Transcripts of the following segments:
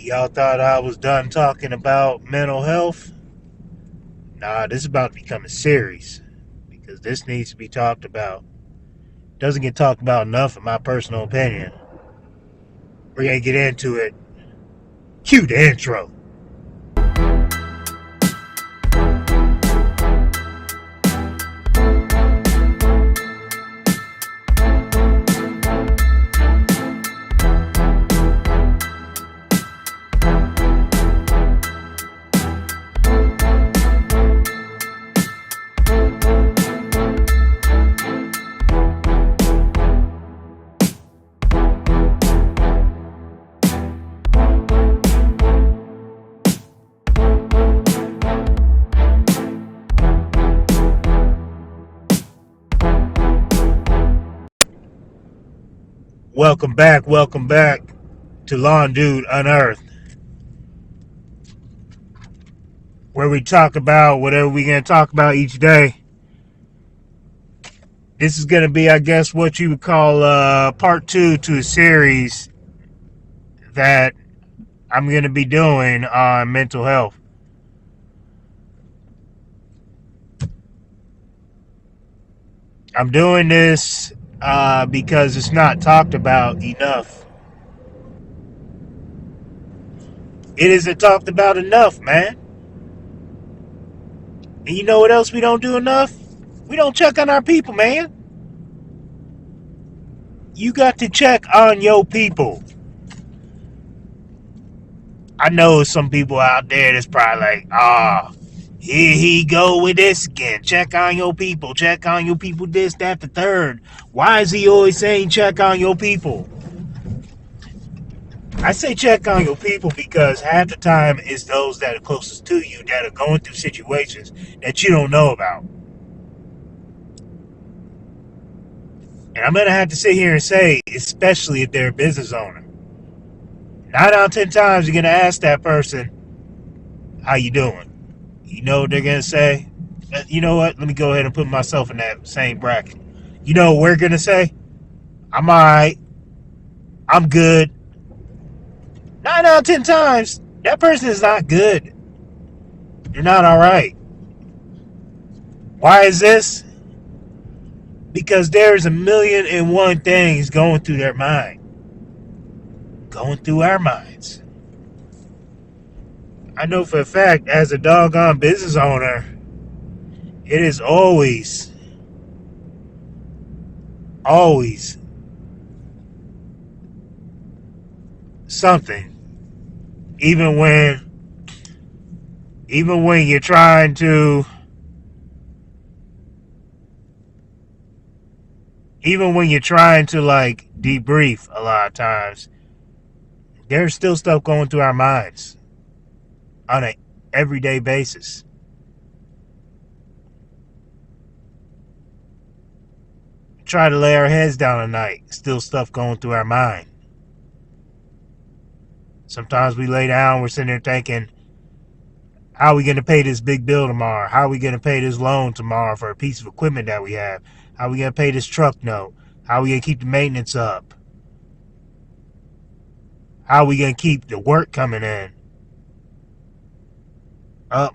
Y'all thought I was done talking about mental health? Nah, this is about to become a series because this needs to be talked about. Doesn't get talked about enough, in my personal opinion. We're gonna get into it. Cue the intro. Welcome back to Lawn Dude Unearthed, where we talk about whatever we're gonna talk about each day. This is gonna be, I guess, what you would call part 2 to a series that I'm gonna be doing on mental health. I'm doing this because it's not talked about enough. It isn't talked about enough, man. And you know what else we don't do enough? We don't check on our people, man. You got to check on your people. I know some people out there that's probably like, here he go with this again. Check on your people. Check on your people, this, that, the third. Why is he always saying check on your people? I say check on your people because half the time it's those that are closest to you that are going through situations that you don't know about. And I'm going to have to sit here and say, especially if they're a business owner, 9 out of 10 times you're going to ask that person, how you doing? You know what they're going to say? You know what? Let me go ahead and put myself in that same bracket. You know what we're going to say? I'm all right. I'm good. 9 out of 10 times, that person is not good. They're not all right. Why is this? Because there's a million and one things going through their mind. Going through our minds. I know for a fact, as a doggone business owner, it is always something. Even when you're trying to like debrief, a lot of times there's still stuff going through our minds on an everyday basis. Try to lay our heads down at night, still stuff going through our mind. Sometimes we lay down, we're sitting there thinking, how are we going to pay this big bill tomorrow? How are we going to pay this loan tomorrow for a piece of equipment that we have? How are we going to pay this truck note? How are we going to keep the maintenance up? How are we going to keep the work coming in?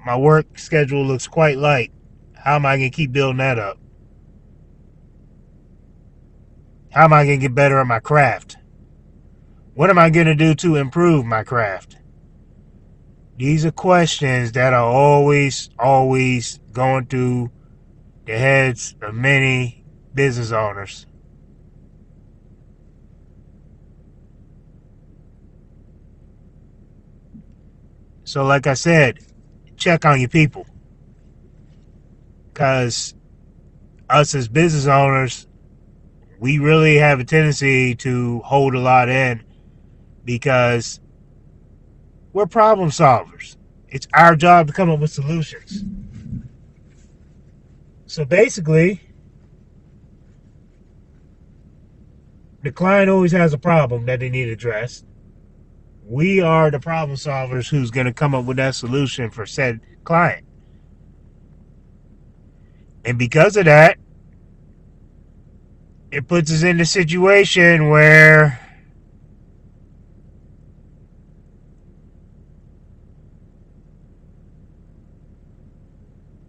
My work schedule looks quite light. How am I going to keep building that up? How am I going to get better at my craft? What am I going to do to improve my craft? These are questions that are always going through the heads of many business owners. So like I said, check on your people. Because us as business owners, we really have a tendency to hold a lot in because we're problem solvers. It's our job to come up with solutions. So basically, the client always has a problem that they need addressed. We are the problem solvers who's going to come up with that solution for said client. And because of that, it puts us in a situation where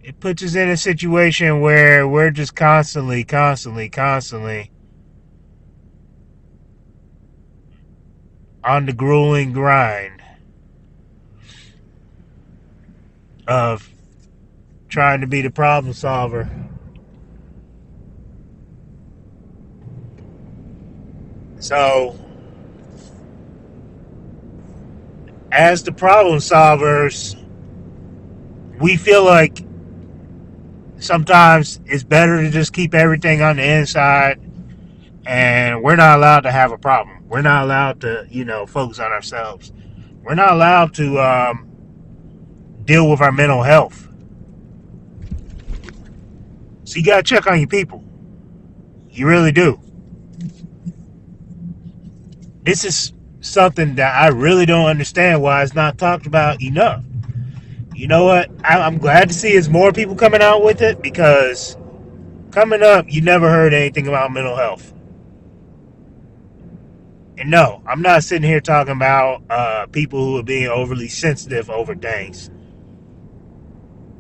It puts us in a situation where we're just constantly on the grueling grind of trying to be the problem solver. So, as the problem solvers, we feel like sometimes it's better to just keep everything on the inside, and we're not allowed to have a problem. We're not allowed to, focus on ourselves. We're not allowed to deal with our mental health. So you gotta check on your people. You really do. This is something that I really don't understand why it's not talked about enough. You know what? I'm glad to see there's more people coming out with it, because coming up, you never heard anything about mental health. And no, I'm not sitting here talking about people who are being overly sensitive over things.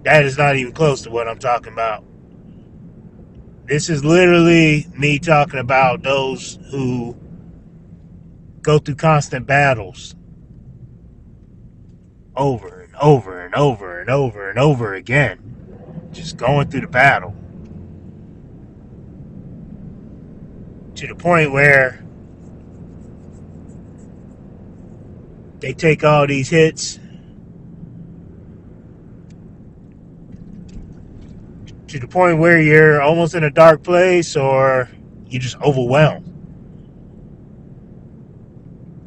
That is not even close to what I'm talking about. This is literally me talking about those who go through constant battles over and over and over and over and over again. Just going through the battle. To the point where they take all these hits to the point where you're almost in a dark place, or you're just overwhelmed.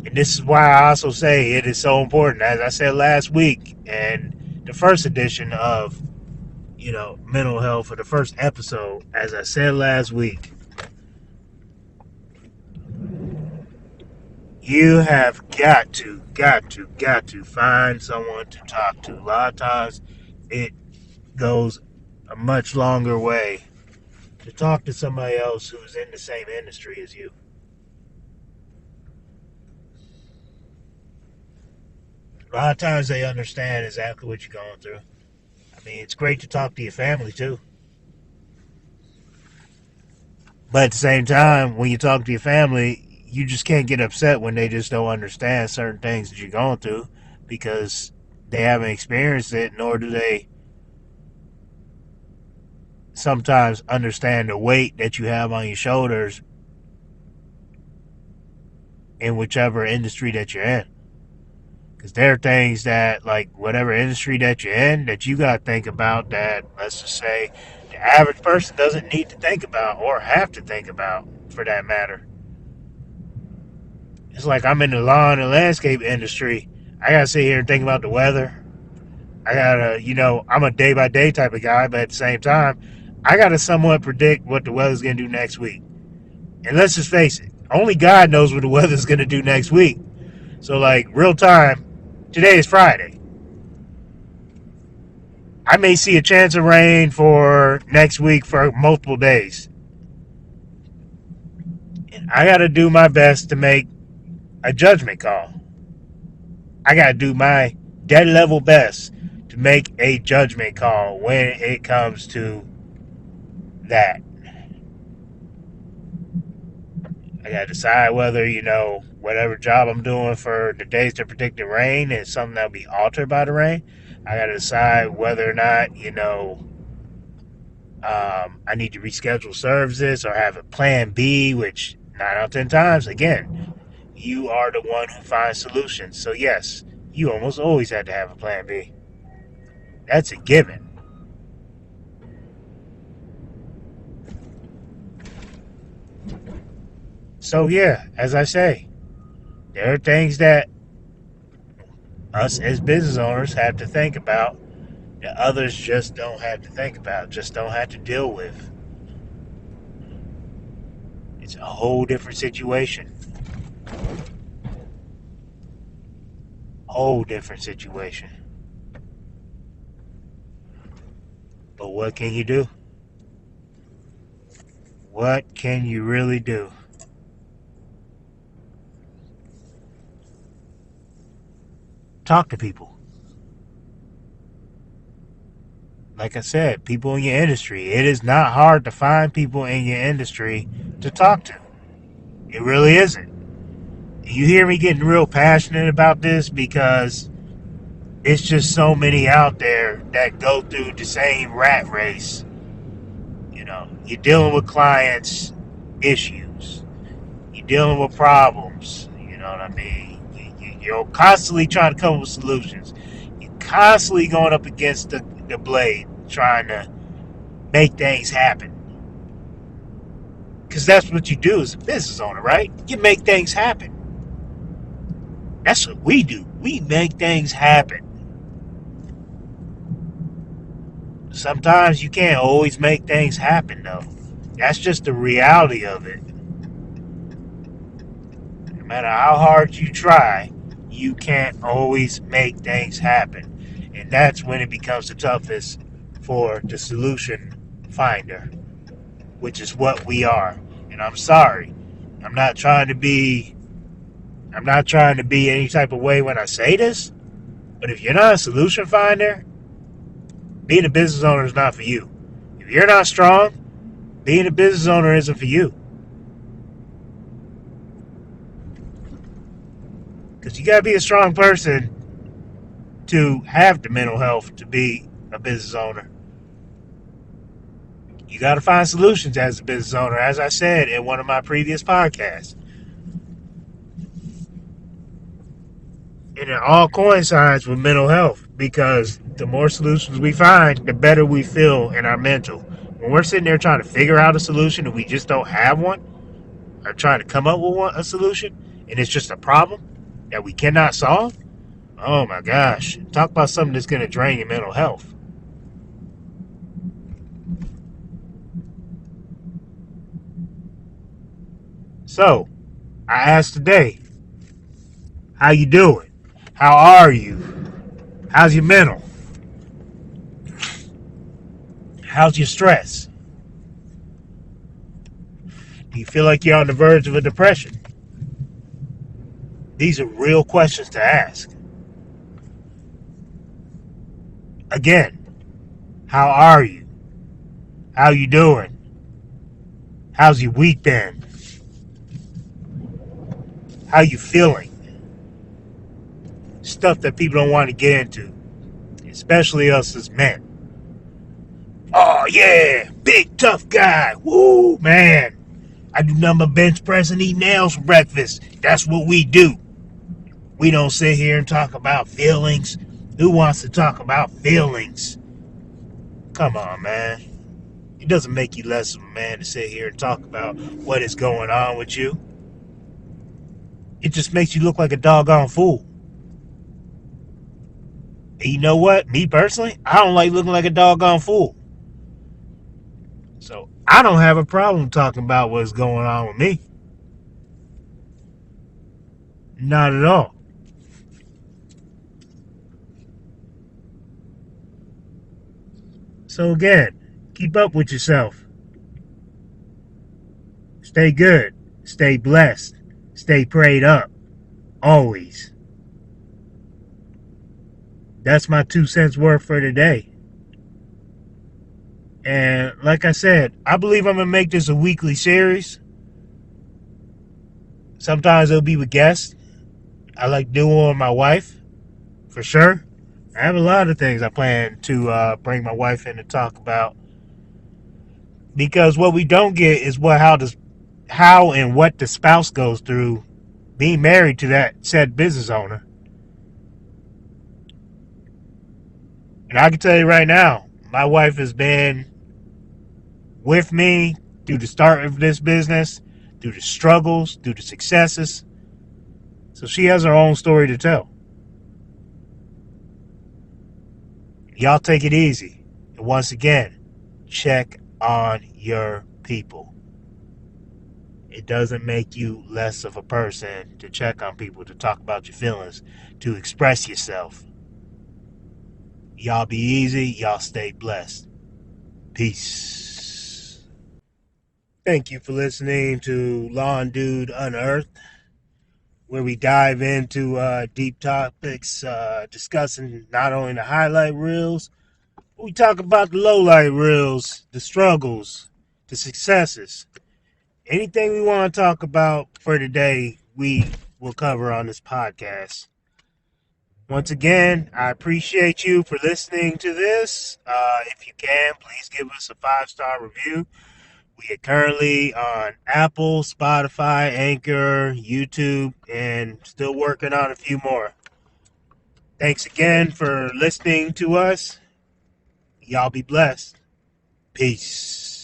And this is why I also say it is so important. As I said last week, and the first edition of, mental health, for the first episode, as I said last week, you have got to find someone to talk to. A lot of times it goes a much longer way to talk to somebody else who's in the same industry as you. A lot of times they understand exactly what you're going through. I mean, it's great to talk to your family too. But at the same time, when you talk to your family, you just can't get upset when they just don't understand certain things that you're going through, because they haven't experienced it, nor do they sometimes understand the weight that you have on your shoulders in whichever industry that you're in. Because there are things that, like, whatever industry that you're in, that you got to think about, that, let's just say, the average person doesn't need to think about, or have to think about, for that matter. It's like I'm in the lawn and landscape industry. I got to sit here and think about the weather. I got to, I'm a day by day type of guy, but at the same time, I got to somewhat predict what the weather's going to do next week. And let's just face it, only God knows what the weather's going to do next week. So, like, real time, today is Friday. I may see a chance of rain for next week for multiple days. And I got to do my best to make a judgment call. I got to do my dead level best to make a judgment call when it comes to that. I got to decide whether, whatever job I'm doing for the days that predicted rain is something that'll be altered by the rain. I got to decide whether or not, I need to reschedule services or have a plan B, which 9 out of 10 times, again, you are the one who finds solutions. So, yes, you almost always have to have a plan B. That's a given. So, yeah, as I say, there are things that us as business owners have to think about that others just don't have to think about, just don't have to deal with. It's a whole different situation. Whole different situation. But what can you do? What can you really do? Talk to people. like I said, people in your industry. It is not hard to find people in your industry to talk to. It really isn't. You hear me getting real passionate about this because it's just so many out there that go through the same rat race. You're dealing with clients' issues. You're dealing with problems. You know what I mean? You're constantly trying to come up with solutions. You're constantly going up against the blade, trying to make things happen. Because that's what you do as a business owner, right? You make things happen. That's what we do. We make things happen. Sometimes you can't always make things happen, though. That's just the reality of it. No matter how hard you try, you can't always make things happen. And that's when it becomes the toughest for the solution finder, which is what we are. And I'm sorry. I'm not trying to be any type of way when I say this, but if you're not a solution finder, being a business owner is not for you. If you're not strong, being a business owner isn't for you. Because you got to be a strong person to have the mental health to be a business owner. You got to find solutions as a business owner, as I said in one of my previous podcasts. And it all coincides with mental health, because the more solutions we find, the better we feel in our mental. When we're sitting there trying to figure out a solution and we just don't have one, or trying to come up with a solution, and it's just a problem that we cannot solve, oh my gosh, talk about something that's going to drain your mental health. So, I asked today, how you doing? How are you? How's your mental? How's your stress? Do you feel like you're on the verge of a depression? These are real questions to ask. Again, how are you? How you doing? How's your week been? How you feeling? Stuff that people don't want to get into, especially us as men. Oh yeah, big tough guy. Woo, man. I do nothing but bench press and eat nails for breakfast. That's what we do. We don't sit here and talk about feelings. Who wants to talk about feelings? Come on, man. It doesn't make you less of a man to sit here and talk about what is going on with you. It just makes you look like a doggone fool. And you know what? Me personally, I don't like looking like a doggone fool. So I don't have a problem talking about what's going on with me. Not at all. So again, keep up with yourself. Stay good. Stay blessed. Stay prayed up. Always. That's my 2 cents worth for today. And like I said, I believe I'm going to make this a weekly series. Sometimes it'll be with guests. I like doing with my wife, for sure. I have a lot of things I plan to bring my wife in to talk about. Because what we don't get is how and what the spouse goes through being married to that said business owner. And I can tell you right now, my wife has been with me through the start of this business, through the struggles, through the successes. So she has her own story to tell. Y'all take it easy. And once again, check on your people. It doesn't make you less of a person to check on people, to talk about your feelings, to express yourself. Y'all be easy. Y'all stay blessed. Peace. Thank you for listening to Lawn Dude Unearthed, where we dive into deep topics, discussing not only the highlight reels, We talk about the lowlight reels, the struggles, the successes. Anything we want to talk about for today, we will cover on this podcast. Once again, I appreciate you for listening to this. If you can, please give us a 5-star review. We are currently on Apple, Spotify, Anchor, YouTube, and still working on a few more. Thanks again for listening to us. Y'all be blessed. Peace.